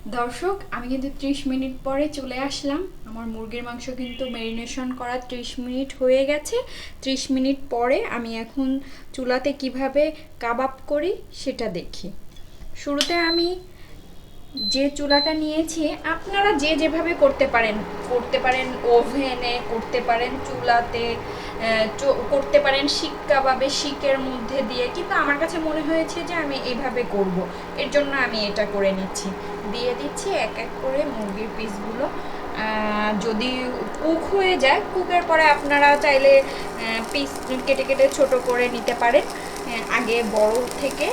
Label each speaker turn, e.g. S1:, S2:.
S1: দর্শক, আমি কিন্তু 30 মিনিট পরে চলে আসলাম। আমার মুরগির মাংস কিন্তু ম্যারিনেশন করা 30 মিনিট হয়ে গেছে। 30 মিনিট পরে আমি এখন চুলাতে কিভাবে কাবাব করি সেটা দেখি। শুরুতে আমি যে চুলাটা নিয়েছি, আপনারা যে যেভাবে করতে পারেন ওভেনে, করতে পারেন চুলাতে, করতে পারেন শিক কাবাবে শিকের মধ্যে দিয়ে, কিন্তু আমার কাছে মনে হয়েছে যে আমি এইভাবে করব, এর জন্য আমি এটা করে নিচ্ছি। দিয়ে দিচ্ছি এক এক করে মুরগির পিসগুলো। যদি কুক হয়ে যায়, কুকের পরে আপনারা চাইলে পিস কেটে কেটে ছোট করে নিতে পারেন। আগে বড় থেকে